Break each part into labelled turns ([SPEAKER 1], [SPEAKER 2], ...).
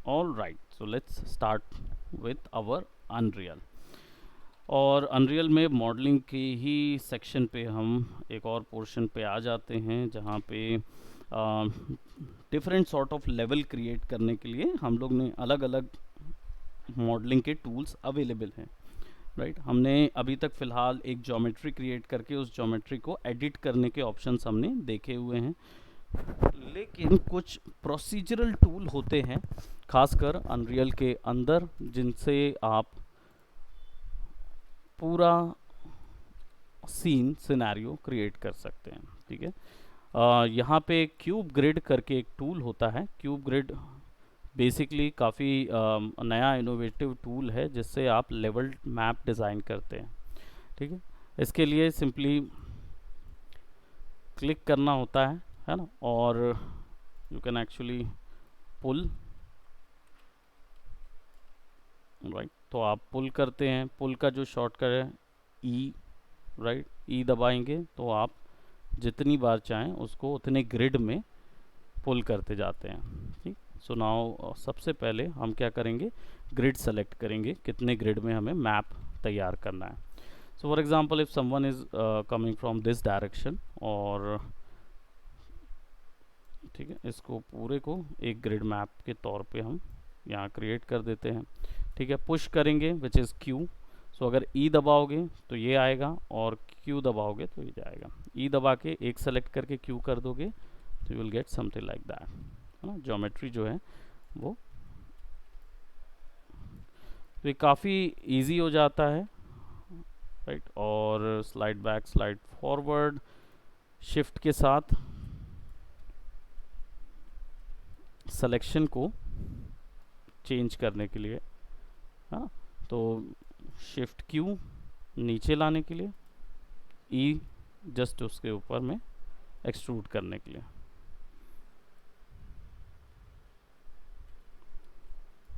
[SPEAKER 1] All right, so let's start with our Unreal. और Unreal में modelling की ही सेक्शन पे हम एक और पोर्शन पे आ जाते हैं, जहाँ पे different sort of level create करने के लिए हम लोग ने अलग अलग मॉडलिंग के टूल्स अवेलेबल हैं। राइट, हमने अभी तक फ़िलहाल एक ज्योमेट्री क्रिएट करके उस ज्योमेट्री को एडिट करने के ऑप्शंस हमने देखे हुए हैं, लेकिन कुछ प्रोसीजरल टूल होते हैं खासकर अनरियल के अंदर, जिनसे आप पूरा सीन सिनेरियो क्रिएट कर सकते हैं। ठीक है, यहाँ पे क्यूब ग्रिड करके एक टूल होता है। क्यूब ग्रिड बेसिकली काफ़ी नया इनोवेटिव टूल है, जिससे आप लेवल मैप डिज़ाइन करते हैं। ठीक है, इसके लिए सिंपली क्लिक करना होता है ना, और you can actually pull. Right, तो आप पुल करते हैं। पुल का जो शॉर्टकट है ई, राइट, ई दबाएंगे तो आप जितनी बार चाहें उसको उतने ग्रिड में पुल करते जाते हैं। ठीक, सो नाउ सबसे पहले हम क्या करेंगे, ग्रिड सेलेक्ट करेंगे, कितने ग्रिड में हमें मैप तैयार करना है। सो for example if someone is coming from this direction, और ठीक है, इसको पूरे को एक ग्रिड मैप के तौर पे हम यहाँ क्रिएट कर देते हैं। ठीक है, पुश करेंगे विच इज़ क्यू। सो अगर ई दबाओगे तो ये आएगा, और क्यू दबाओगे तो ये जाएगा। ई दबा के एक सेलेक्ट करके क्यू कर दोगे तो you will get something like that, है ना। ज्योमेट्री जो है वो, तो ये काफ़ी इजी हो जाता है। राइट, और slide back slide forward shift के साथ सिलेक्शन को चेंज करने के लिए, हाँ, तो शिफ्ट क्यू नीचे लाने के लिए, ई जस्ट उसके ऊपर में एक्सट्रूड करने के लिए।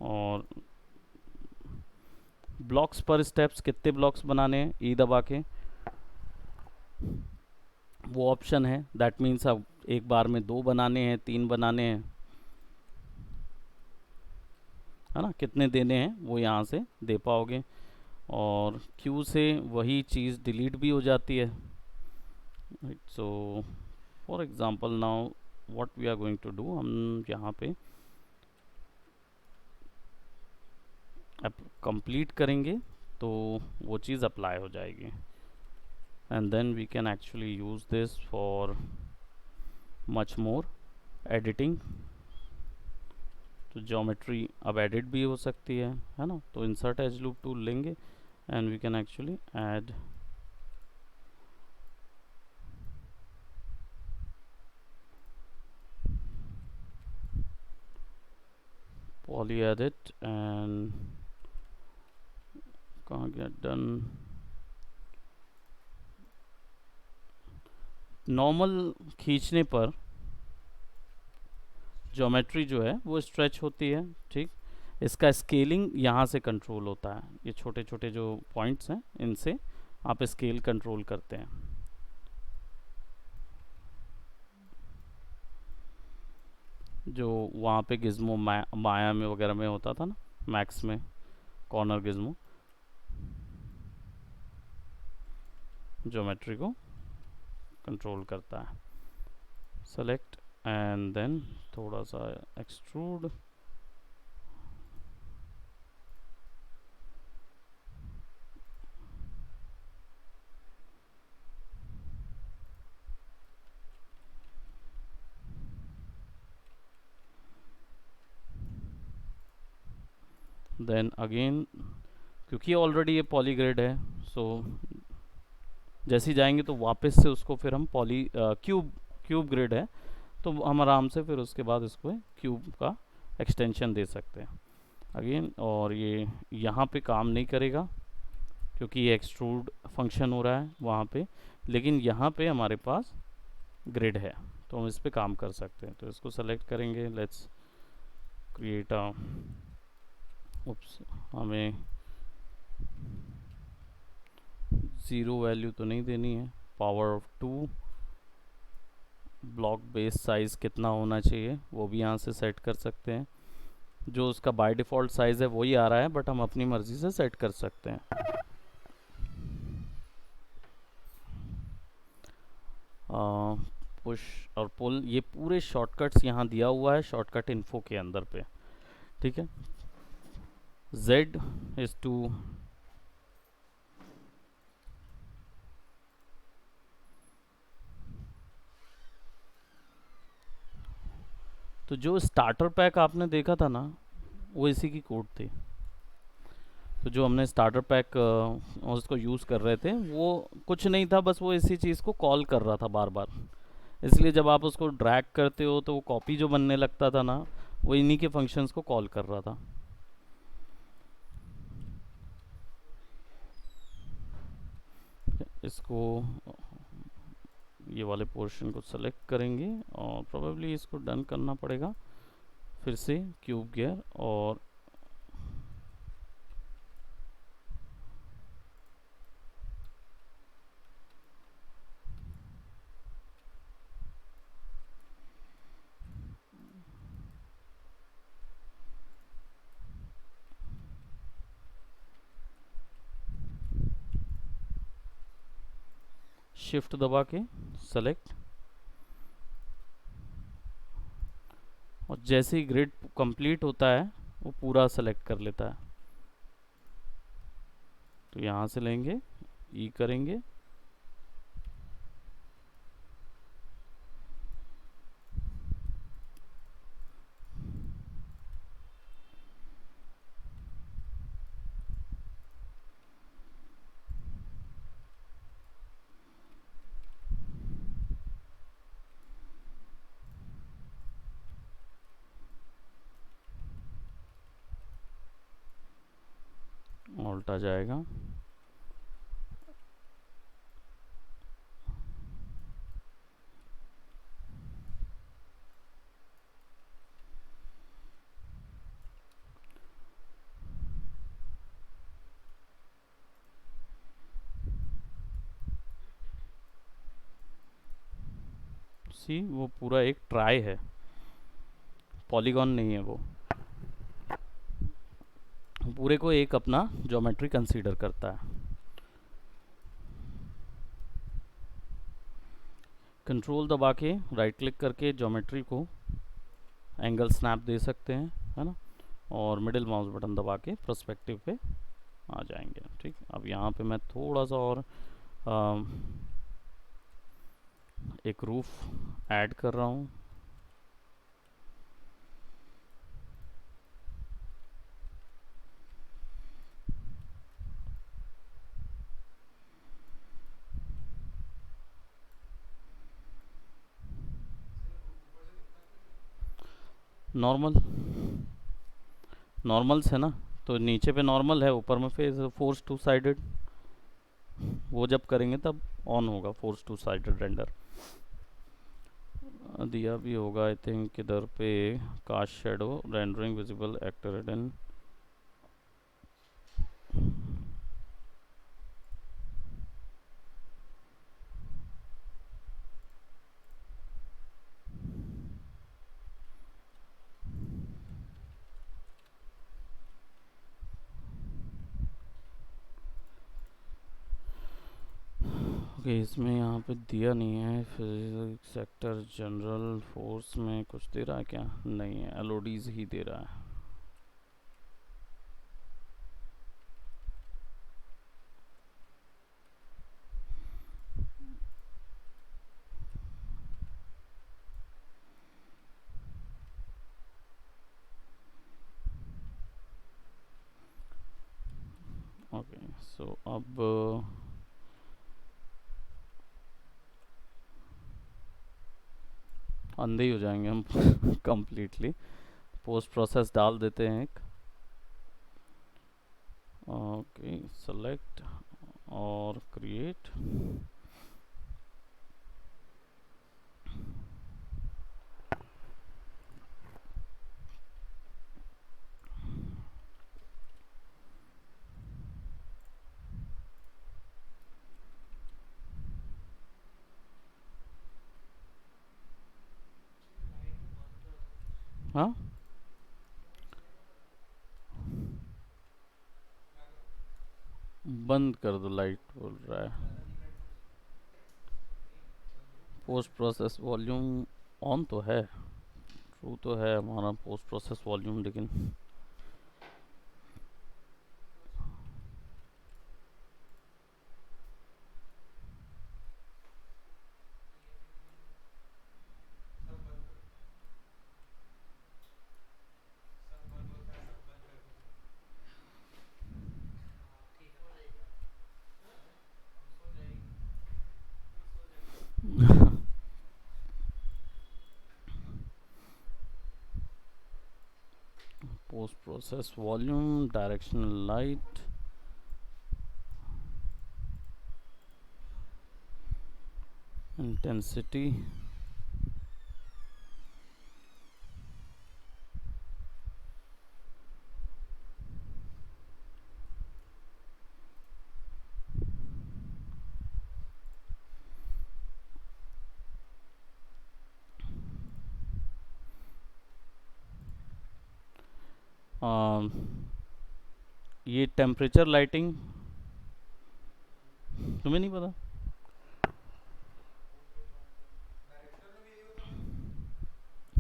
[SPEAKER 1] और ब्लॉक्स पर स्टेप्स, कितने ब्लॉक्स बनाने हैं, ई दबा के वो ऑप्शन है। दैट मीन्स अब एक बार में 2 बनाने हैं, 3 बनाने हैं, है ना, कितने देने हैं वो यहाँ से दे पाओगे। और क्यू से वही चीज़ डिलीट भी हो जाती है। Right, so for example now what we are going to do, हम यहाँ पे अब कंप्लीट करेंगे तो वो चीज़ अप्लाई हो जाएगी, and then we can actually use this for much more editing. तो ज्योमेट्री अब एडिट भी हो सकती है ना। तो इंसर्ट एज लूप टूल लेंगे and we can actually add poly edit, and कहाँ गया डन। नॉर्मल खींचने पर ज्योमेट्री जो है वो स्ट्रेच होती है। ठीक, इसका स्केलिंग यहाँ से कंट्रोल होता है। ये छोटे छोटे जो पॉइंट्स हैं इनसे आप स्केल कंट्रोल करते हैं। जो वहाँ पे गिज्मो माया में वगैरह में होता था ना, मैक्स में कॉर्नर गिज्मो ज्योमेट्री को कंट्रोल करता है। सेलेक्ट एंड देन थोड़ा सा एक्सट्रूड, देन अगेन क्योंकि ऑलरेडी ये पॉलीग्रिड है, सो जैसे ही जाएंगे तो वापस से उसको फिर हम क्यूब ग्रिड है तो हम आराम से फिर उसके बाद इसको क्यूब का एक्सटेंशन दे सकते हैं अगेन। और ये यहाँ पे काम नहीं करेगा क्योंकि ये एक्सट्रूड फंक्शन हो रहा है वहाँ पे, लेकिन यहाँ पे हमारे पास ग्रिड है तो हम इस पे काम कर सकते हैं। तो इसको सेलेक्ट करेंगे, लेट्स क्रिएट अ, हमें 0 वैल्यू तो नहीं देनी है, power of 2, block base size कितना होना चाहिए वो भी यहाँ से सेट कर सकते हैं। जो उसका बाय डिफ़ॉल्ट साइज़ है वही आ रहा है, बट हम अपनी मर्ज़ी से सेट कर सकते हैं। पुश और पुल, ये पूरे शॉर्टकट्स यहाँ दिया हुआ है शॉर्टकट इन्फो के अंदर पे, ठीक है। Z इज़ टू, तो जो स्टार्टर पैक आपने देखा था ना, वो इसी की कोड थी। तो जो हमने स्टार्टर पैक उसको यूज़ कर रहे थे, वो कुछ नहीं था, बस वो इसी चीज़ को कॉल कर रहा था बार बार। इसलिए जब आप उसको ड्रैग करते हो तो वो कॉपी जो बनने लगता था ना, वो इन्हीं के फंक्शंस को कॉल कर रहा था। इसको, ये वाले पोर्शन को सेलेक्ट करेंगे और प्रोबेबली इसको डन करना पड़ेगा फिर से क्यूब गियर, और शिफ्ट दबा के सेलेक्ट, और जैसे ही ग्रिड कंप्लीट होता है वो पूरा सेलेक्ट कर लेता है। तो यहाँ से लेंगे, ई करेंगे, उल्टा जाएगा। सी, वो पूरा एक ट्राई है, पॉलीगॉन नहीं है वो। पूरे को एक अपना ज्योमेट्री कंसीडर करता है। कंट्रोल दबा के राइट क्लिक करके ज्योमेट्री को एंगल स्नैप दे सकते हैं, है ना, और मिडिल माउस बटन दबा के पर्सपेक्टिव पे आ जाएंगे। ठीक, अब यहाँ पे मैं थोड़ा सा और एक रूफ ऐड कर रहा हूँ। नॉर्मल, नॉर्मल्स है ना, तो नीचे पे नॉर्मल है, ऊपर में फेस फोर्स टू साइडेड, वो जब करेंगे तब ऑन होगा फोर्स टू साइडेड रेंडर। दिया भी होगा आई थिंक इधर पे, cast shadow rendering visible actor hidden. Okay, इसमें यहाँ पे दिया नहीं है, फिजिक्स सेक्टर जनरल फोर्स में कुछ दे रहा है क्या? नहीं है, एलओडीज ही दे रहा है। ओके, सो अब अंधे ही हो जाएंगे हम कंप्लीटली। पोस्ट प्रोसेस डाल देते हैं एक। ओके, सेलेक्ट और क्रिएट। हाँ, बंद कर दो, लाइट बोल रहा है। पोस्ट प्रोसेस वॉल्यूम ऑन तो है, ट्रू तो है हमारा पोस्ट प्रोसेस वॉल्यूम, लेकिन post process volume, directional light, intensity, ये टेम्परेचर लाइटिंग तुम्हें नहीं पता?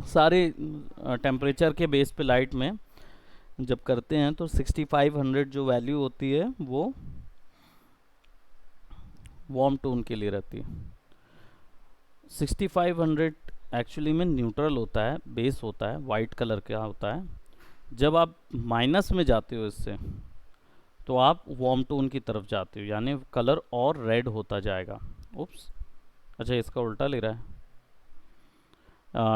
[SPEAKER 1] सारे टेम्परेचर के बेस पे लाइट में जब करते हैं तो 6500 जो वैल्यू होती है वो वार्म टोन के लिए रहती है। 6500 एक्चुअली में न्यूट्रल होता है, बेस होता है, वाइट कलर का होता है। जब आप माइनस में जाते हो इससे तो आप वार्म टोन की तरफ जाते हो, यानी कलर और रेड होता जाएगा। उप्स, अच्छा इसका उल्टा ले रहा है।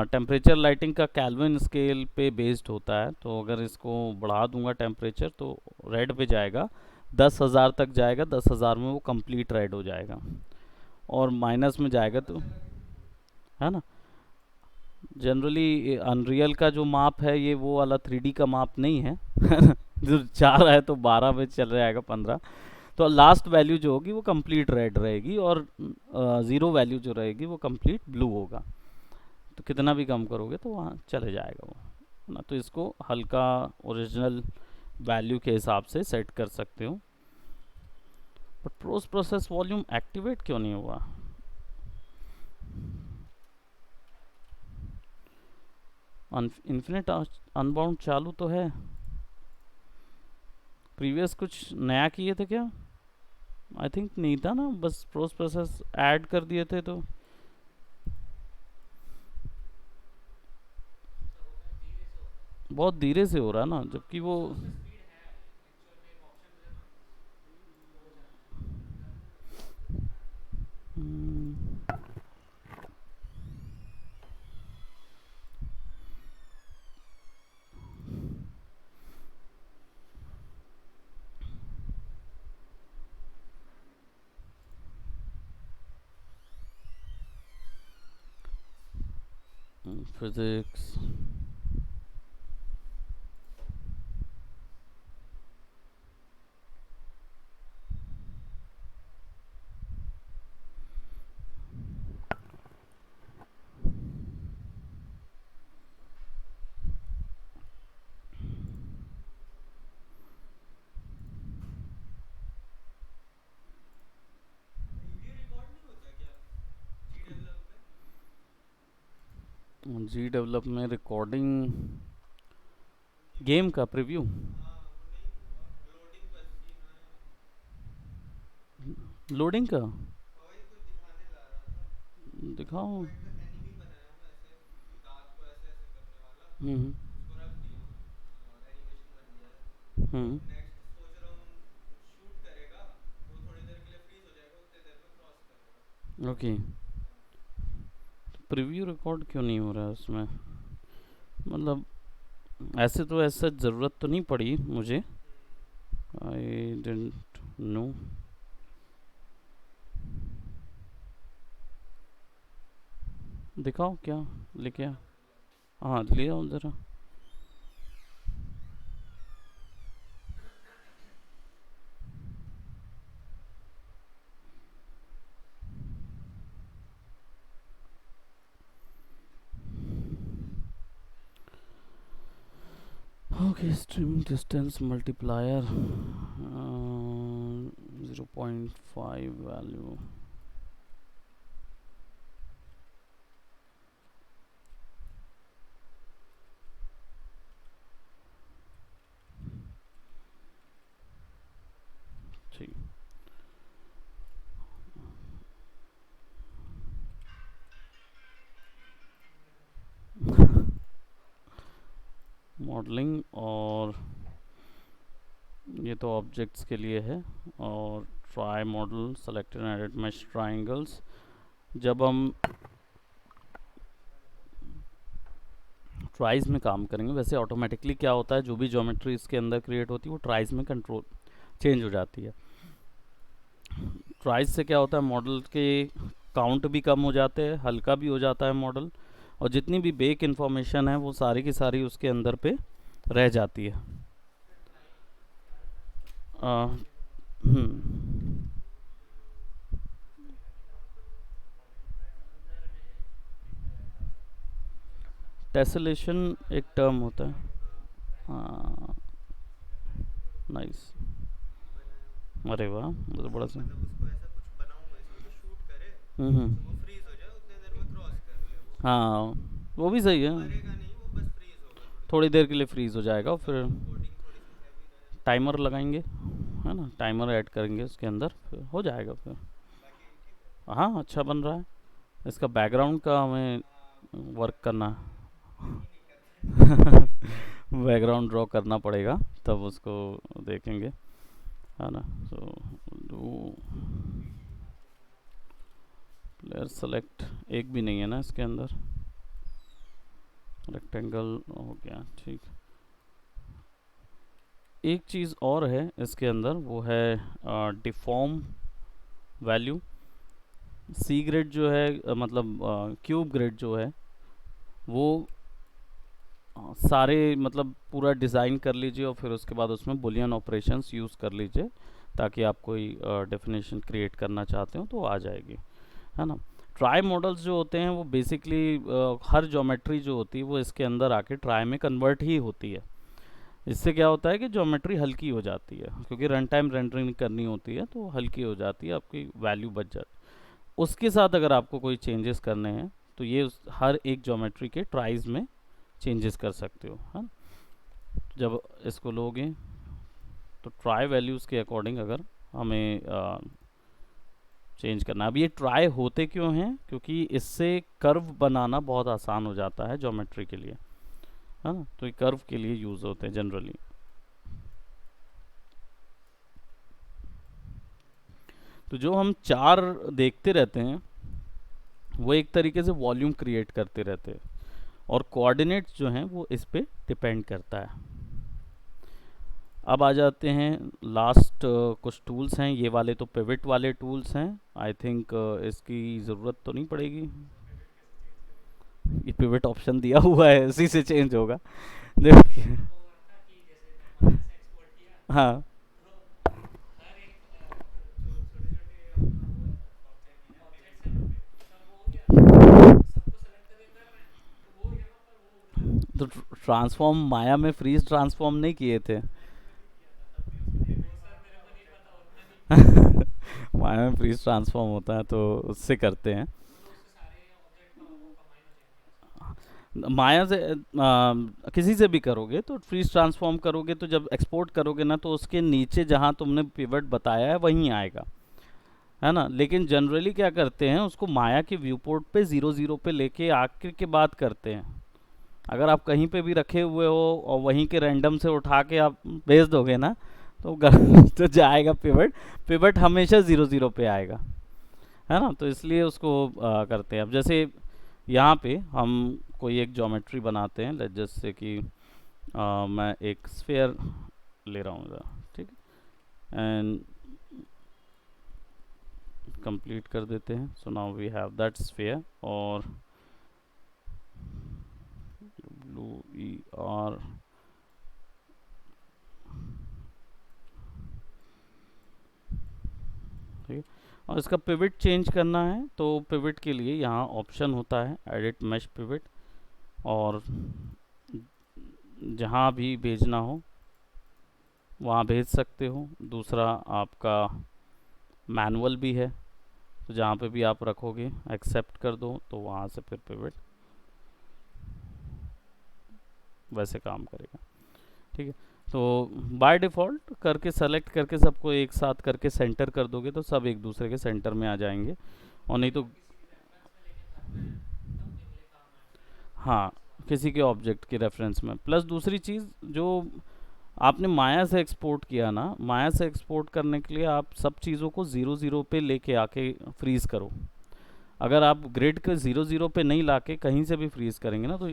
[SPEAKER 1] टेम्परेचर लाइटिंग का कैल्विन स्केल पे बेस्ड होता है, तो अगर इसको बढ़ा दूंगा टेम्परेचर तो रेड पे जाएगा, 10,000 तक जाएगा, 10,000 में वो कंप्लीट रेड हो जाएगा, और माइनस में जाएगा तो, है ना। जनरली अनरियल का जो माप है ये वो वाला 3D का माप नहीं है जो चाह रहा है तो 12 में चल जाएगा, 15। तो लास्ट वैल्यू जो होगी वो कंप्लीट रेड रहेगी, और ज़ीरो वैल्यू जो रहेगी वो कंप्लीट ब्लू होगा। तो कितना भी कम करोगे तो वहाँ चले जाएगा वो, है ना। तो इसको हल्का ओरिजिनल वैल्यू के हिसाब से सेट कर सकते हो। But post process volume activate क्यों नहीं हुआ? इन्फिनिट अनबाउंड चालू तो है। प्रीवियस कुछ नया किए थे क्या? आई थिंक नहीं था ना, बस पोस्ट प्रोसेस ऐड कर दिए थे तो। बहुत धीरे से हो रहा है ना, जबकि वो फिजिक्स, जी डेवलप में रिकॉर्डिंग, गेम का प्रीव्यू, लोडिंग का दिखाओ। हम्म हम्म ओके। प्रीव्यू रिकॉर्ड क्यों नहीं हो रहा है उसमें? मतलब ऐसे तो ऐसा ज़रूरत तो नहीं पड़ी मुझे, आई डेंट नो। दिखाओ क्या लेके आ। हाँ ले आओ ज़रा। Okay, stream distance multiplier, 0.5 value, ठीक। मॉडलिंग, और ये तो ऑब्जेक्ट्स के लिए है। और try model, select and edit mesh triangles, जब हम ट्राइज में काम करेंगे, वैसे ऑटोमेटिकली क्या होता है, जो भी ज्योमेट्री इसके अंदर क्रिएट होती है वो ट्राइज में कंट्रोल चेंज हो जाती है। ट्राइज से क्या होता है, मॉडल के काउंट भी कम हो जाते हैं, हल्का भी हो जाता है मॉडल, और जितनी भी बेक इन्फॉर्मेशन है वो सारी की सारी उसके अंदर पे रह जाती है। आ, टेसलेशन एक टर्म होता है। हाँ, नाइस, अरे वाह, मतलब बड़ा सा। हम्म, हाँ, वो भी सही है, थोड़ी देर के लिए फ्रीज हो जाएगा, फिर टाइमर लगाएंगे, है ना, टाइमर ऐड करेंगे उसके अंदर, फिर हो जाएगा फिर। हाँ, अच्छा बन रहा है। इसका बैकग्राउंड का हमें वर्क करना बैकग्राउंड ड्रॉ करना पड़ेगा, तब उसको देखेंगे, है ना। तो डू प्लेयर सेलेक्ट, एक भी नहीं है ना इसके अंदर, रेक्टेंगल हो गया, ठीक। एक चीज़ और है इसके अंदर, वो है डिफॉर्म वैल्यू। सी ग्रेड जो है, मतलब क्यूब ग्रेड जो है वो सारे, मतलब पूरा डिज़ाइन कर लीजिए और फिर उसके बाद उसमें बुलियन ऑपरेशंस यूज़ कर लीजिए, ताकि आप कोई डेफिनेशन क्रिएट करना चाहते हो तो आ जाएगी, है ना। ट्राई मॉडल्स जो होते हैं वो बेसिकली हर ज्योमेट्री जो होती है वो इसके अंदर आके ट्राई में कन्वर्ट ही होती है। इससे क्या होता है कि ज्योमेट्री हल्की हो जाती है, क्योंकि रन टाइम रेंडरिंग करनी होती है तो हल्की हो जाती है, आपकी वैल्यू बच जाती है। उसके साथ अगर आपको कोई चेंजेस करने हैं तो ये हर एक ज्योमेट्री के ट्राइज में चेंजेस कर सकते हो, है ना। जब इसको लोगे तो ट्राई वैल्यूज़ के अकॉर्डिंग अगर हमें चेंज करना, अब ये ट्राई होते क्यों हैं, क्योंकि इससे कर्व बनाना बहुत आसान हो जाता है ज्योमेट्री के लिए, है ना, तो ये कर्व के लिए यूज़ होते हैं जनरली। तो जो हम चार देखते रहते हैं वो एक तरीके से वॉल्यूम क्रिएट करते रहते हैं, और कोऑर्डिनेट्स जो हैं वो इस पे डिपेंड करता है। अब आ जाते हैं लास्ट कुछ टूल्स हैं, ये वाले तो पिवट वाले टूल्स हैं, आई थिंक इसकी ज़रूरत तो नहीं पड़ेगी। ये पिवट ऑप्शन दिया हुआ है, इसी से चेंज होगा। देखिए, हाँ, तो ट्रांसफॉर्म माया में फ्रीज ट्रांसफॉर्म नहीं किए थे। माया में फ्रीज ट्रांसफॉर्म होता है तो उससे करते हैं। माया से किसी से भी करोगे तो फ्रीज ट्रांसफॉर्म करोगे तो जब एक्सपोर्ट करोगे ना, तो उसके नीचे जहाँ तुमने पिवट बताया है वहीं आएगा, है ना। लेकिन जनरली क्या करते हैं, उसको माया के व्यू पोर्ट पे 0 0 पे लेके आकर के बात करते हैं। अगर आप कहीं पे भी रखे हुए हो और वहीं के रैंडम से उठा के आप भेज दोगे ना, तो तो जाएगा पिवट, पिवट हमेशा 0 0 पे आएगा, है ना। तो इसलिए उसको करते हैं। अब जैसे यहाँ पे हम कोई एक ज्योमेट्री बनाते हैं, जैसे कि मैं एक स्फेयर ले रहा हूँ, ठीक है, एंड कंप्लीट कर देते हैं। So now we have that sphere, और ब्लू ई आर, ठीक है। और इसका पिवट चेंज करना है तो पिवट के लिए यहाँ ऑप्शन होता है एडिट मैश पिवट, और जहाँ भी भेजना हो वहाँ भेज सकते हो। दूसरा आपका मैनुअल भी है, तो जहाँ पे भी आप रखोगे एक्सेप्ट कर दो तो वहाँ से फिर पिवट वैसे काम करेगा। ठीक है, तो बाय डिफ़ॉल्ट करके सेलेक्ट करके सबको एक साथ करके सेंटर कर दोगे तो सब एक दूसरे के सेंटर में आ जाएंगे, और नहीं तो हाँ, किसी के ऑब्जेक्ट के रेफरेंस में। प्लस दूसरी चीज़, जो आपने माया से एक्सपोर्ट किया ना, माया से एक्सपोर्ट करने के लिए आप सब चीज़ों को 0 0 पे लेके आके फ्रीज़ करो। अगर आप ग्रिड के 0 0 पे नहीं लाके कहीं से भी फ्रीज़ करेंगे ना तो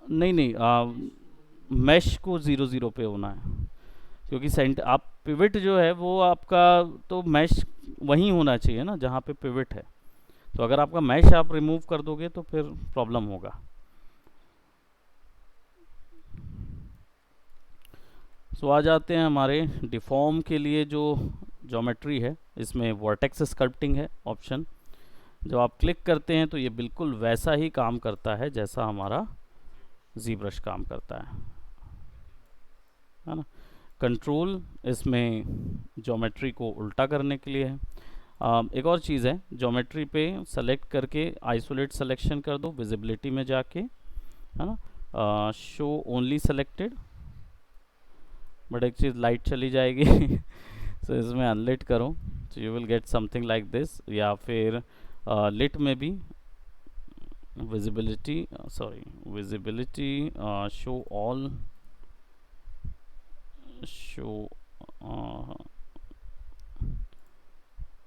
[SPEAKER 1] नहीं नहीं, मैश को 0 0 पे होना है, क्योंकि सेंट आप पिवट जो है वो आपका तो मैश वहीं होना चाहिए ना जहाँ पे पिवट है। तो अगर आपका मैश आप रिमूव कर दोगे तो फिर प्रॉब्लम होगा। सो आ जाते हैं हमारे डिफॉर्म के लिए जो ज्योमेट्री है, इसमें वर्टेक्स स्कल्पटिंग है ऑप्शन। जब आप क्लिक करते हैं तो ये बिल्कुल वैसा ही काम करता है जैसा हमारा जी ब्रश काम करता है ना। कंट्रोल इसमें ज्योमेट्री को उल्टा करने के लिए है। एक और चीज़ है, ज्योमेट्री पे सेलेक्ट करके आइसोलेट सिलेक्शन कर दो विजिबिलिटी में जाके, है ना। शो ओनली सेलेक्टेड, बट एक चीज़ लाइट चली जाएगी सो इसमें अनलिट करो तो you will get something like this. या फिर लिट में भी visibility, sorry visibility, show all, show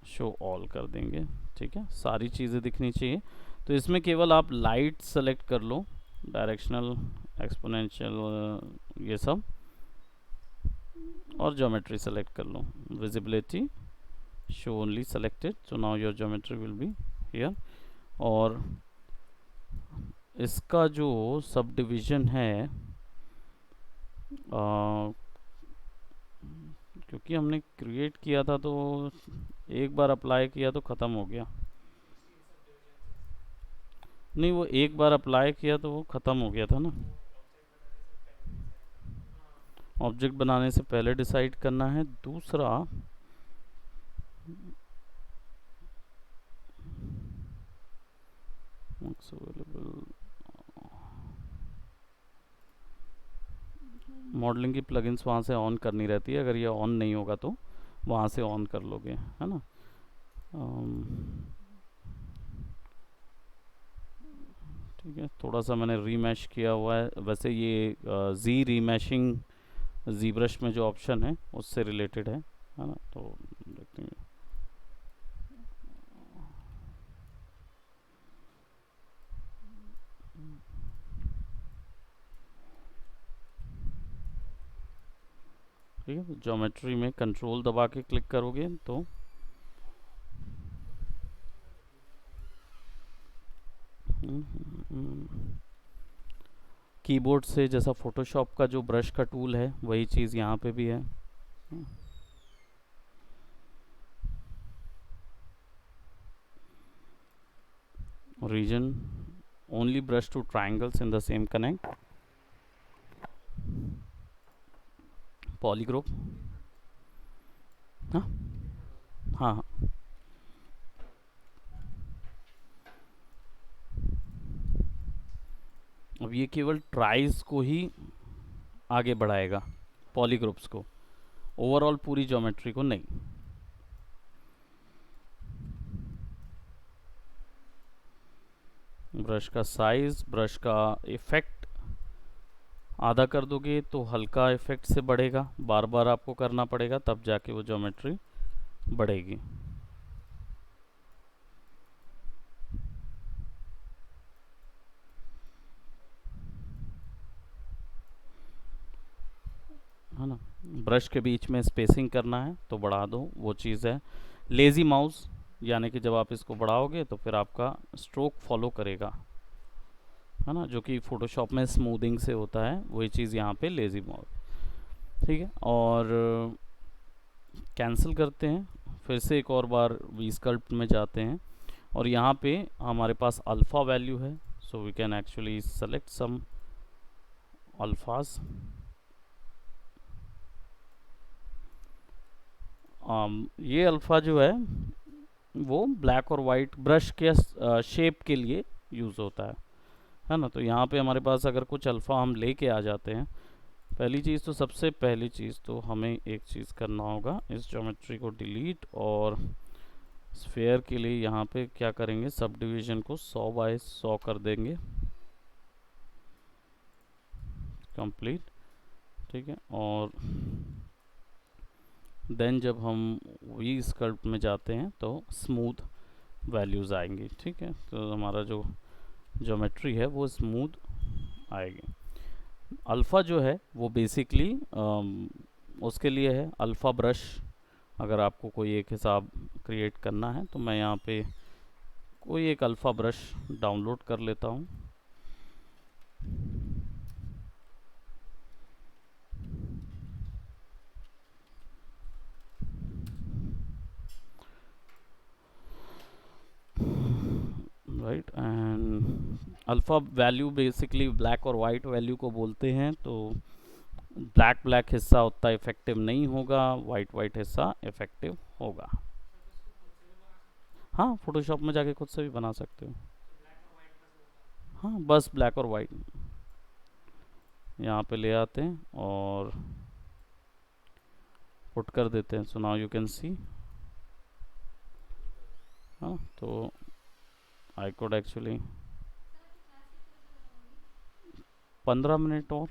[SPEAKER 1] show all कर देंगे। ठीक है, सारी चीज़ें दिखनी चाहिए। तो इसमें केवल आप लाइट सेलेक्ट कर लो, डायरेक्शनल, एक्सपोनेंशियल, ये सब, और ज्योमेट्री सेलेक्ट कर लो, visibility, show only selected, so now your geometry will be here. और इसका जो सब डिवीज़न है, क्योंकि हमने क्रिएट किया था तो एक बार अप्लाई किया तो ख़त्म हो गया। नहीं, वो एक बार अप्लाई किया तो वो ख़त्म हो गया था ना। ऑब्जेक्ट बनाने से पहले डिसाइड करना है। दूसरा, मॉडलिंग की प्लगइन्स वहाँ से ऑन करनी रहती है, अगर ये ऑन नहीं होगा तो वहाँ से ऑन कर लोगे, है ना। ठीक है, थोड़ा सा मैंने रीमैश किया हुआ है, वैसे ये जी रीमैशिंग जी ब्रश में जो ऑप्शन है उससे रिलेटेड है ना। तो देखते हैं, ठीक है। ज्योमेट्री में कंट्रोल दबा के क्लिक करोगे तो कीबोर्ड से जैसा फोटोशॉप का जो ब्रश का टूल है वही चीज़ यहाँ पे भी है। Region only brush to triangles in the same connect, polygroup, हाँ हाँ हाँ, अब ये केवल ट्राइज को ही आगे बढ़ाएगा, पॉलीग्रुप्स को, ओवरऑल पूरी ज्योमेट्री को नहीं। ब्रश का साइज, ब्रश का इफेक्ट आधा कर दोगे तो हल्का इफेक्ट से बढ़ेगा, बार बार आपको करना पड़ेगा तब जाके वो ज्योमेट्री बढ़ेगी। है ना, ब्रश के बीच में स्पेसिंग करना है तो बढ़ा दो, वो चीज़ है। लेज़ी माउस, यानी कि जब आप इसको बढ़ाओगे तो फिर आपका स्ट्रोक फॉलो करेगा, है ना, जो कि फोटोशॉप में स्मूथिंग से होता है, वही चीज़ यहाँ पे लेज़ी माउस। ठीक है, और कैंसिल करते हैं, फिर से एक और बार वी स्कल्प्ट में जाते हैं, और यहाँ पे हमारे पास अल्फ़ा वैल्यू है, so we can actually select some alphas. ये अल्फ़ा जो वो ब्लैक और वाइट ब्रश के शेप के लिए यूज़ होता है ना। तो यहाँ पे हमारे पास अगर कुछ अल्फ़ा हम लेके आ जाते हैं, पहली चीज़ तो सबसे पहली चीज़ तो हमें एक चीज़ करना होगा, इस ज्योमेट्री को डिलीट और स्फेयर के लिए यहाँ पे क्या करेंगे, सब डिवीज़न को 100 बाय 100 कर देंगे, कंप्लीट। ठीक है, और देन जब हम वी स्कल्प्ट में जाते हैं तो स्मूथ वैल्यूज़ आएंगी। ठीक है, तो हमारा जो ज्योमेट्री है वो स्मूथ आएगी। अल्फ़ा जो है वो बेसिकली उसके लिए है, अल्फ़ा ब्रश। अगर आपको कोई एक हिसाब क्रिएट करना है तो मैं यहाँ पे कोई एक अल्फ़ा ब्रश डाउनलोड कर लेता हूँ। Right, and alpha value basically black और वाइट वैल्यू को बोलते हैं। तो ब्लैक ब्लैक हिस्सा उतना इफेक्टिव नहीं होगा, वाइट वाइट हिस्सा इफेक्टिव होगा। हाँ, फोटोशॉप में जाके खुद से भी बना सकते हो। हाँ, बस ब्लैक और वाइट यहाँ पे ले आते हैं और पुट कर देते हैं। So now you can see. हाँ, तो आई कोड एक्चुअली 15 मिनट और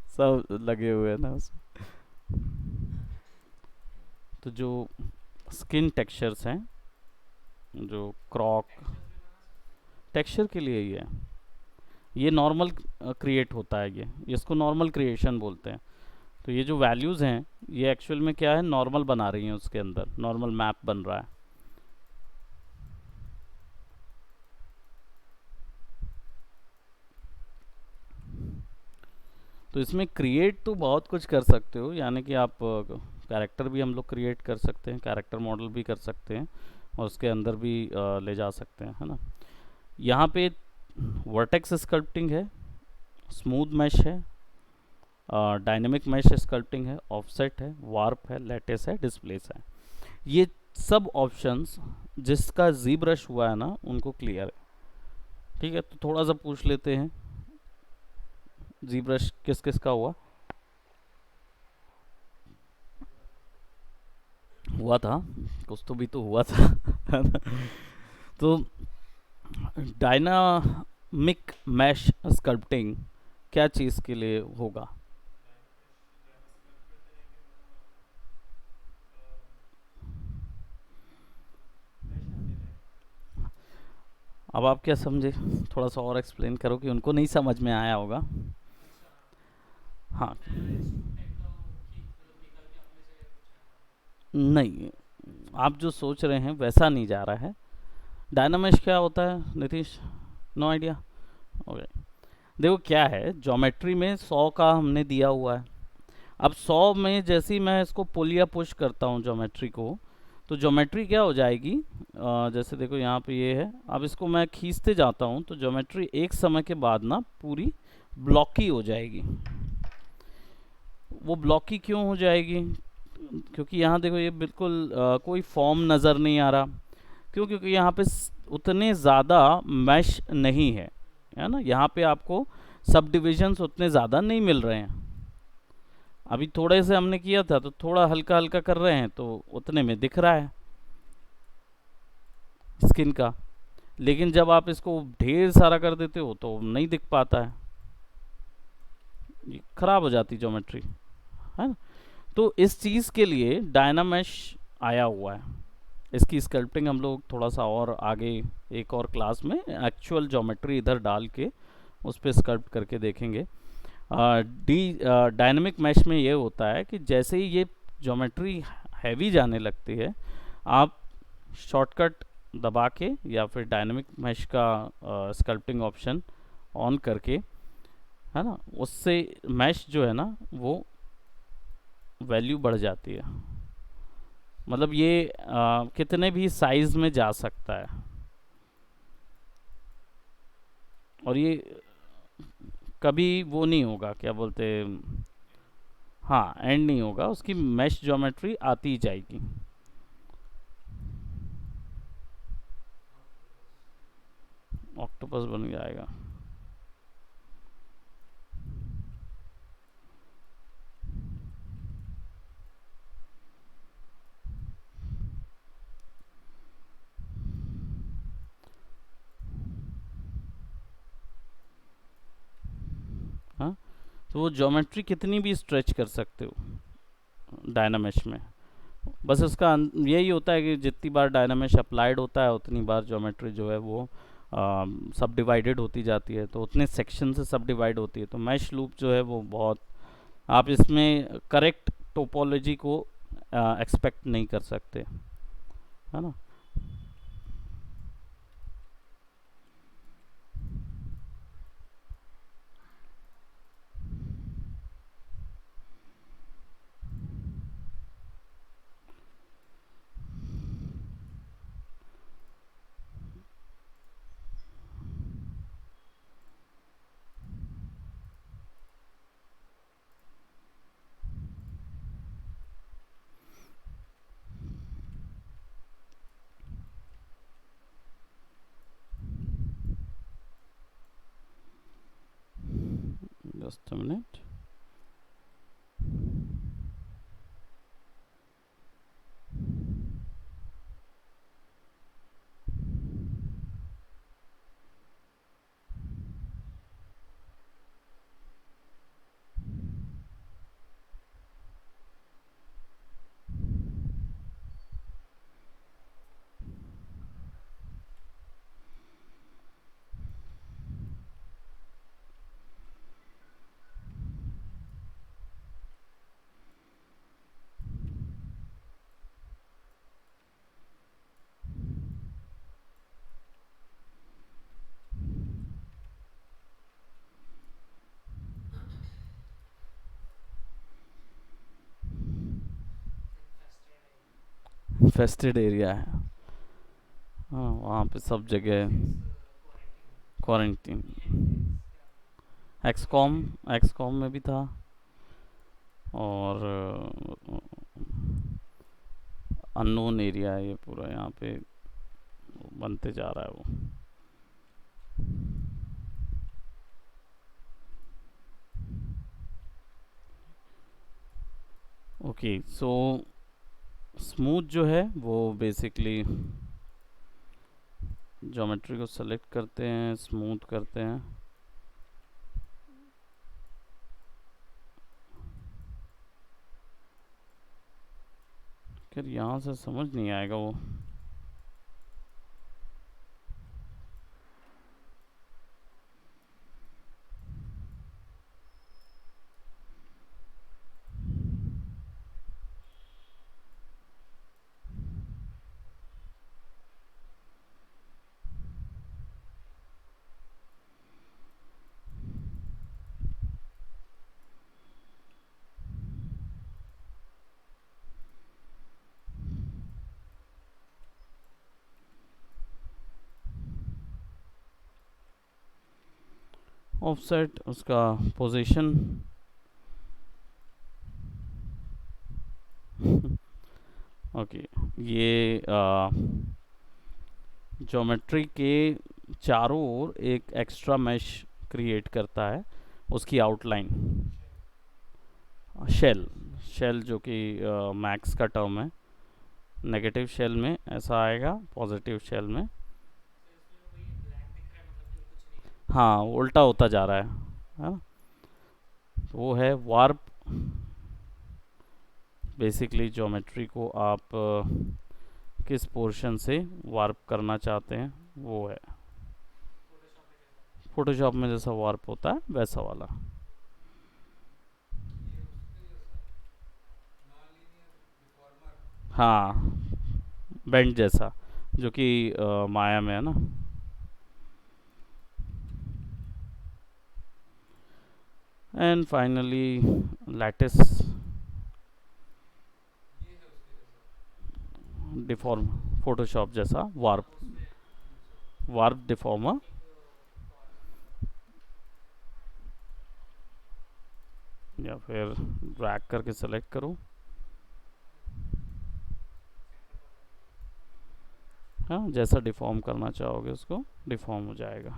[SPEAKER 1] सब लगे हुए हैं ना उसमें। तो जो स्किन टेक्सचर्स हैं, जो क्रॉक टेक्सचर के लिए ही है, ये नॉर्मल क्रिएट होता है, ये इसको नॉर्मल क्रिएशन बोलते हैं। तो ये जो वैल्यूज़ हैं ये एक्चुअल में क्या है, नॉर्मल बना रही हैं, उसके अंदर नॉर्मल मैप बन रहा है। तो इसमें क्रिएट तो बहुत कुछ कर सकते हो, यानी कि आप कैरेक्टर भी हम लोग क्रिएट कर सकते हैं, कैरेक्टर मॉडल भी कर सकते हैं और उसके अंदर भी ले जा सकते हैं, है ना। यहाँ पे वर्टेक्स स्कल्पटिंग है, स्मूथ मैश है, डायनेमिक मैश स्कल्पटिंग है, ऑफसेट है, वार्प है, लैटिस है, डिस्प्लेस है। ये सब ऑप्शंस जिसका जी ब्रश हुआ है ना उनको क्लियर है। ठीक है, तो थोड़ा सा पूछ लेते हैं, जी ब्रश किस किस का हुआ था, कुछ तो भी तो हुआ था है ना? तो डायनामिक मैश स्कल्पटिंग क्या चीज़ के लिए होगा? अब आप क्या समझे, थोड़ा सा और एक्सप्लेन करो कि उनको नहीं समझ में आया होगा। हाँ, नहीं, आप जो सोच रहे हैं वैसा नहीं जा रहा है। डायनामेश क्या होता है नीतीश? No idea? ओके, देखो क्या है, ज्योमेट्री में 100 का हमने दिया हुआ है। अब 100 में जैसे ही मैं इसको पुल या पुश करता हूँ ज्योमेट्री को, तो ज्योमेट्री क्या हो जाएगी, जैसे देखो यहाँ पे ये है, अब इसको मैं खींचते जाता हूँ तो ज्योमेट्री एक समय के बाद ना पूरी ब्लॉकी हो जाएगी। वो ब्लॉकी क्यों हो जाएगी? क्योंकि यहाँ देखो ये बिल्कुल कोई फॉर्म नज़र नहीं आ रहा। क्यों? क्योंकि यहाँ पे उतने ज़्यादा मैश नहीं है ना। यहाँ पे आपको सब डिविजन्स उतने ज़्यादा नहीं मिल रहे हैं। अभी थोड़े से हमने किया था तो थोड़ा हल्का हल्का कर रहे हैं तो उतने में दिख रहा है स्किन का, लेकिन जब आप इसको ढेर सारा कर देते हो तो नहीं दिख पाता है, खराब हो जाती ज्योमेट्री, है ना। तो इस चीज़ के लिए डायनामेश आया हुआ है। इसकी स्कल्पटिंग हम लोग थोड़ा सा और आगे एक और क्लास में एक्चुअल ज्योमेट्री इधर डाल के उस पर स्कल्प्ट करके देखेंगे। डायनेमिक मैश में ये होता है कि जैसे ही ये ज्योमेट्री हैवी जाने लगती है, आप शॉर्टकट दबा के या फिर डायनेमिक मैश का स्कल्पटिंग ऑप्शन ऑन करके, है ना, उससे मैश जो है ना वो वैल्यू बढ़ जाती है। मतलब ये कितने भी साइज में जा सकता है, और ये कभी वो नहीं होगा, क्या बोलते, हाँ एंड नहीं होगा, उसकी मैश ज्योमेट्री आती ही जाएगी। ऑक्टोपस बन जाएगा। हाँ, तो वो ज्योमेट्री कितनी भी स्ट्रेच कर सकते हो डायनामेश में। बस उसका यही होता है कि जितनी बार डायनामेश अप्लाइड होता है उतनी बार ज्योमेट्री जो है वो सब डिवाइडेड होती जाती है, तो उतने सेक्शन से सब डिवाइड होती है। तो मैश लूप जो है वो बहुत, आप इसमें करेक्ट टोपोलॉजी को एक्सपेक्ट नहीं कर सकते, है ना। Just a minute. Infested area है, हाँ वहाँ पे सब जगह क्वारंटीन। एक्सकॉम, एक्सकॉम में भी था, और अननोन एरिया है ये पूरा, यहाँ पे बनते जा रहा है वो। ओके, सो स्मूथ जो है वो बेसिकली ज्योमेट्री को सेलेक्ट करते हैं, स्मूथ करते हैं। फिर यहाँ से समझ नहीं आएगा वो। ऑफसेट उसका पोजीशन ओके, ये ज्योमेट्री के चारों ओर एक एक्स्ट्रा मैश क्रिएट करता है, उसकी आउटलाइन। शेल, शेल जो कि मैक्स का टर्म है। नेगेटिव शेल में ऐसा आएगा, पॉजिटिव शेल में हाँ उल्टा होता जा रहा है ना। तो वो है वार्प। बेसिकली ज्योमेट्री को आप किस पोर्शन से वार्प करना चाहते हैं वो है। फोटोशॉप में जैसा वार्प होता है वैसा वाला। हाँ, बेंड जैसा, जो कि माया में है ना। And finally lattice. Deform, Photoshop जैसा वार्प, वार्प डिफॉर्मर। या फिर ड्रैग करके सेलेक्ट करो। हाँ, जैसा डिफॉर्म करना चाहोगे उसको डिफॉर्म हो जाएगा।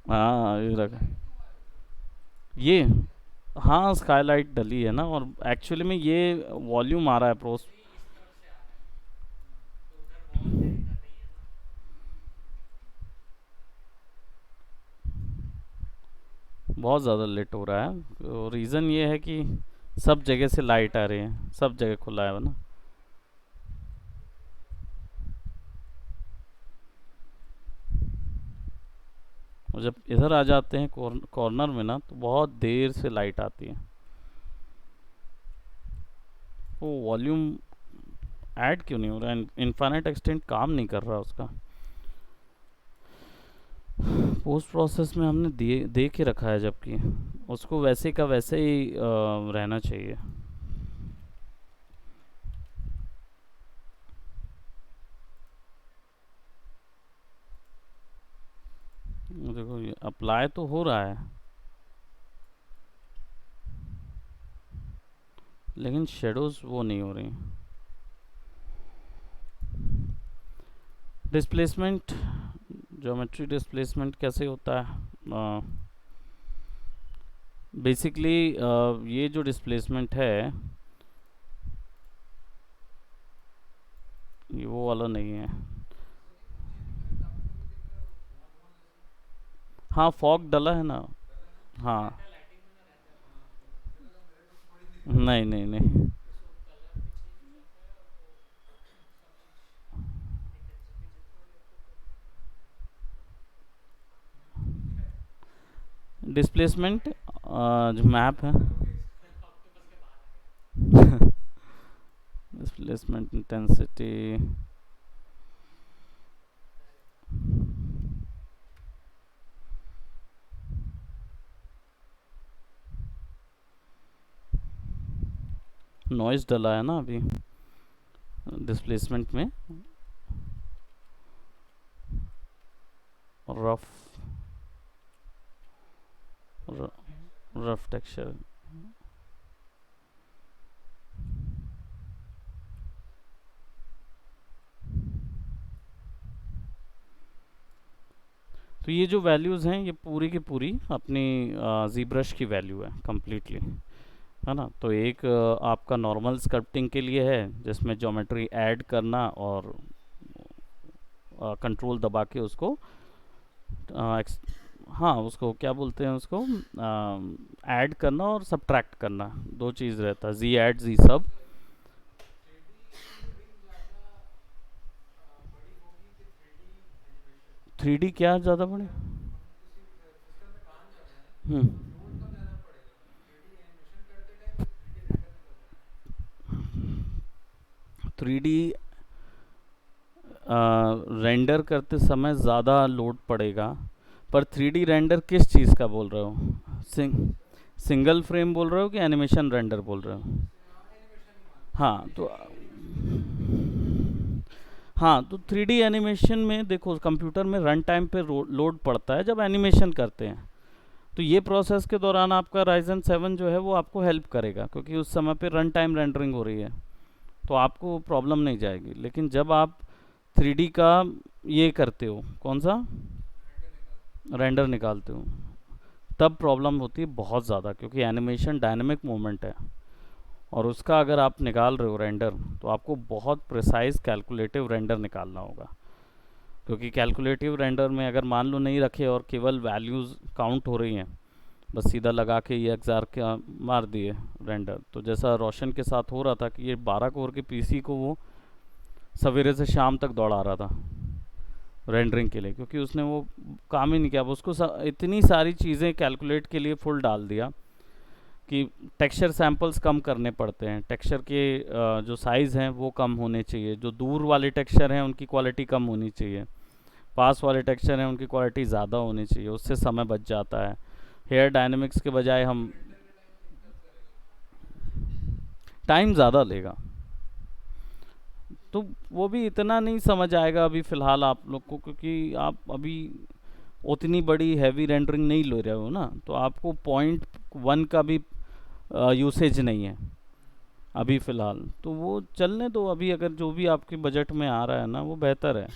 [SPEAKER 1] हाँ, ये रखा ये। हाँ, स्काईलाइट डली है ना, और एक्चुअली में ये वॉल्यूम आ रहा है प्रोस। बहुत ज़्यादा लेट हो रहा है, तो रीज़न ये है कि सब जगह से लाइट आ रही है, सब जगह खुला है ना। और जब इधर आ जाते हैं कॉर्नर में ना, तो बहुत देर से लाइट आती है। वो वॉल्यूम ऐड क्यों नहीं हो रहा है? इनफाइनाइट एक्सटेंट काम नहीं कर रहा उसका। पोस्ट प्रोसेस में हमने दे के रखा है, जबकि उसको वैसे का वैसे ही रहना चाहिए। देखो ये अप्लाई तो हो रहा है, लेकिन शेडोज वो नहीं हो रही। डिस्प्लेसमेंट, ज्योमेट्री डिस्प्लेसमेंट कैसे होता है? बेसिकली ये जो डिस्प्लेसमेंट है, ये वो वाला नहीं है। हाँ, फॉग डला है ना। हाँ, नहीं नहीं नहीं। डिस्प्लेसमेंट जो मैप है, डिस्प्लेसमेंट इंटेंसिटी, नॉइज डला है ना अभी डिस्प्लेसमेंट में। Rough, rough texture. तो ये जो वैल्यूज़ हैं, ये पूरी की पूरी अपनी जी ब्रश की वैल्यू है कम्प्लीटली, है ना। तो एक आपका नॉर्मल स्कल्पटिंग के लिए है, जिसमें ज्योमेट्री ऐड करना और कंट्रोल दबा के उसको हाँ, उसको क्या बोलते हैं, उसको ऐड करना और सब्ट्रैक्ट करना, दो चीज़ रहता है, जी ऐड जी सब। 3D क्या ज़्यादा बड़े? हम्म। 3D रेंडर करते समय ज़्यादा लोड पड़ेगा, पर 3D रेंडर किस चीज़ का बोल रहे हो? सिंगल फ्रेम बोल रहे हो कि एनिमेशन रेंडर बोल रहे हो? हाँ तो हाँ, तो 3D एनिमेशन में देखो, कंप्यूटर में रन टाइम पे लोड पड़ता है जब एनिमेशन करते हैं। तो ये प्रोसेस के दौरान आपका राइजन 7 जो है वो आपको हेल्प करेगा, क्योंकि उस समय पे रन टाइम रेंडरिंग हो रही है, तो आपको प्रॉब्लम नहीं जाएगी। लेकिन जब आप 3D का ये करते हो, कौन सा रेंडर निकालते हो, तब प्रॉब्लम होती है बहुत ज़्यादा, क्योंकि एनिमेशन डायनेमिक मूवमेंट है, और उसका अगर आप निकाल रहे हो रेंडर, तो आपको बहुत प्रिसाइज कैलकुलेटिव रेंडर निकालना होगा। क्योंकि कैलकुलेटिव रेंडर में अगर मान लो नहीं रखे और केवल वैल्यूज़ काउंट हो रही हैं, बस सीधा लगा के ये एक्सआर का मार दिए रेंडर, तो जैसा रोशन के साथ हो रहा था कि ये 12 कोर के पीसी को वो सवेरे से शाम तक दौड़ा रहा था रेंडरिंग के लिए, क्योंकि उसने वो काम ही नहीं किया। अब उसको इतनी सारी चीज़ें कैलकुलेट के लिए फुल डाल दिया, कि टेक्सचर सैंपल्स कम करने पड़ते हैं, टेक्सचर के जो साइज़ हैं वो कम होने चाहिए, जो दूर वाले टेक्सचर हैं उनकी क्वालिटी कम होनी चाहिए, पास वाले टेक्सचर हैं उनकी क्वालिटी ज़्यादा होनी चाहिए, उससे समय बच जाता है। हेयर डायनेमिक्स के बजाय हम टाइम ज़्यादा लेगा, तो वो भी इतना नहीं समझ आएगा अभी फ़िलहाल आप लोग को, क्योंकि आप अभी उतनी बड़ी हैवी रेंडरिंग नहीं ले रहे हो ना, तो आपको 0.1 का भी यूसेज नहीं है अभी फ़िलहाल, तो वो चलने दो अभी। अगर जो भी आपके बजट में आ रहा है ना वो बेहतर है,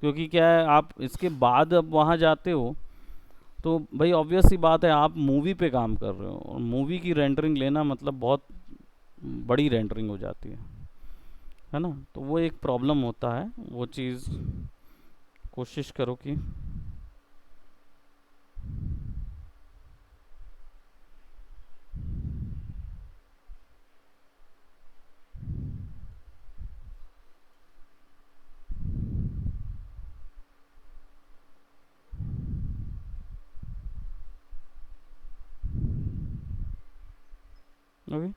[SPEAKER 1] क्योंकि क्या है आप इसके बाद अब वहाँ जाते हो तो भाई ऑब्वियस सी बात है आप मूवी पे काम कर रहे हो, और मूवी की रेंडरिंग लेना मतलब बहुत बड़ी रेंडरिंग हो जाती है ना, तो वो एक प्रॉब्लम होता है, वो चीज़ कोशिश करो कि ओके।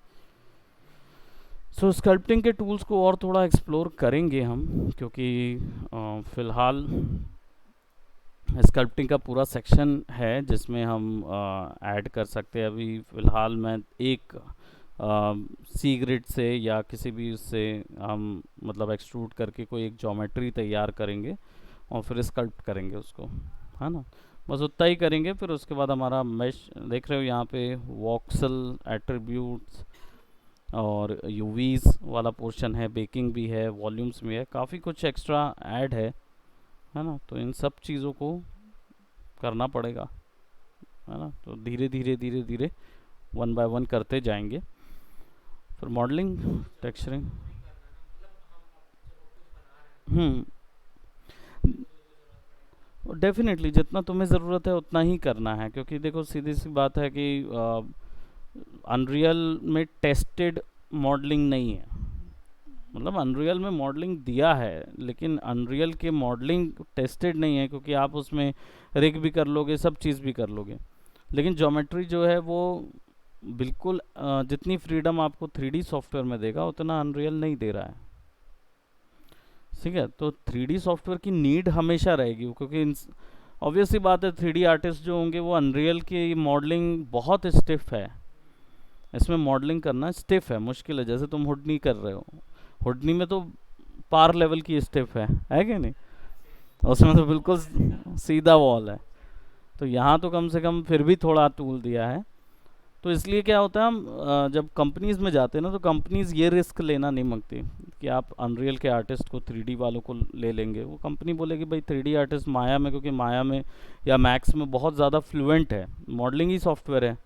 [SPEAKER 1] सो स्कल्पटिंग के टूल्स को और थोड़ा एक्सप्लोर करेंगे हम, क्योंकि फ़िलहाल स्कल्पटिंग का पूरा सेक्शन है जिसमें हम ऐड कर सकते हैं। अभी फ़िलहाल मैं एक सी ग्रिड से या किसी भी उससे हम मतलब एक्सट्रूड करके कोई एक ज्योमेट्री तैयार करेंगे और फिर स्कल्प्ट करेंगे उसको, है ना, बस उतना ही करेंगे। फिर उसके बाद हमारा मेश देख रहे हो यहाँ पे वॉक्सल एट्रीब्यूट्स और यूवीज वाला पोर्शन है, बेकिंग भी है, वॉल्यूम्स भी है, काफ़ी कुछ एक्स्ट्रा ऐड है ना, तो इन सब चीज़ों को करना पड़ेगा, है ना, तो धीरे धीरे धीरे धीरे 1 बाय 1 करते जाएंगे। फिर मॉडलिंग टेक्सचरिंग डेफिनेटली जितना तुम्हें ज़रूरत है उतना ही करना है, क्योंकि देखो सीधी सी बात है कि अनरियल में टेस्टेड मॉडलिंग नहीं है, मतलब अनरियल में मॉडलिंग दिया है लेकिन अनरियल के मॉडलिंग टेस्टेड नहीं है, क्योंकि आप उसमें रिग भी कर लोगे, सब चीज़ भी कर लोगे, लेकिन ज्योमेट्री जो है वो बिल्कुल जितनी फ्रीडम आपको 3D सॉफ्टवेयर में देगा उतना अनरियल नहीं दे रहा है, ठीक है। तो 3D सॉफ्टवेयर की नीड हमेशा रहेगी, क्योंकि ऑब्वियस सी बात है 3D आर्टिस्ट जो होंगे वो अनरियल की मॉडलिंग बहुत स्टिफ है, इसमें मॉडलिंग करना स्टिफ है, मुश्किल है। जैसे तुम हुडनी कर रहे हो, हुडनी में तो पार लेवल की स्टिफ है कि नहीं, उसमें तो बिल्कुल सीधा वॉल है, तो यहाँ तो कम से कम फिर भी थोड़ा टूल दिया है। तो इसलिए क्या होता है हम जब कंपनीज में जाते हैं ना तो कंपनीज ये रिस्क लेना नहीं मांगती कि आप अनरियल के आर्टिस्ट को 3D वालों को ले लेंगे। वो कंपनी बोलेगी भाई 3D आर्टिस्ट माया में, क्योंकि माया में या मैक्स में बहुत ज़्यादा फ्लुएंट है, मॉडलिंग ही सॉफ्टवेयर है,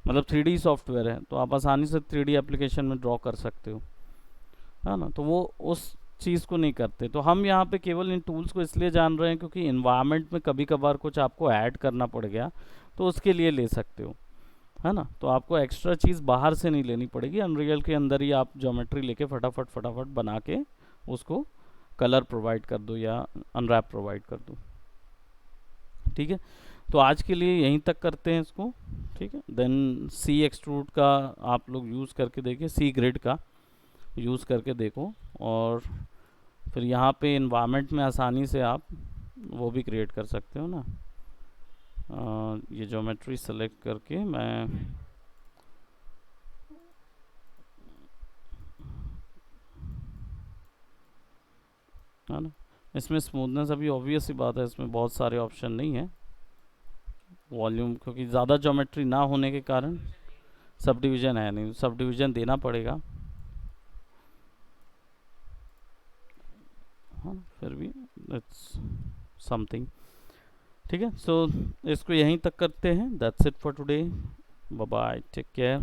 [SPEAKER 1] मतलब 3D सॉफ्टवेयर है, तो आप आसानी से 3D एप्लीकेशन में ड्रॉ कर सकते हो, है ना, तो वो उस चीज़ को नहीं करते। तो हम यहाँ पे केवल इन टूल्स को इसलिए जान रहे हैं क्योंकि इन्वायरमेंट में कभी कभार कुछ आपको ऐड करना पड़ गया तो उसके लिए ले सकते हो, है ना, तो आपको एक्स्ट्रा चीज़ बाहर से नहीं लेनी पड़ेगी, अनरियल के अंदर ही आप ज्योमेट्री लेके फटाफट फटाफट बना के उसको कलर प्रोवाइड कर दो या अनरैप प्रोवाइड कर दो, ठीक है। तो आज के लिए यहीं तक करते हैं इसको, ठीक है। देन सी एक्सट्रूड का आप लोग यूज़ करके देखिए, सी ग्रिड का यूज़ करके देखो, और फिर यहाँ पे इन्वायरमेंट में आसानी से आप वो भी क्रिएट कर सकते हो ना। ये ज्योमेट्री सेलेक्ट करके मैं है ना, इसमें स्मूथनेस अभी ऑब्वियस सी बात है इसमें बहुत सारे ऑप्शन नहीं है, वॉल्यूम क्योंकि ज़्यादा ज्योमेट्री ना होने के कारण सब डिवीज़न है नहीं, सब डिवीज़न देना पड़ेगा, हाँ फिर भी इट्स समथिंग, ठीक है। सो इसको यहीं तक करते हैं, that's it for today, bye bye, take care.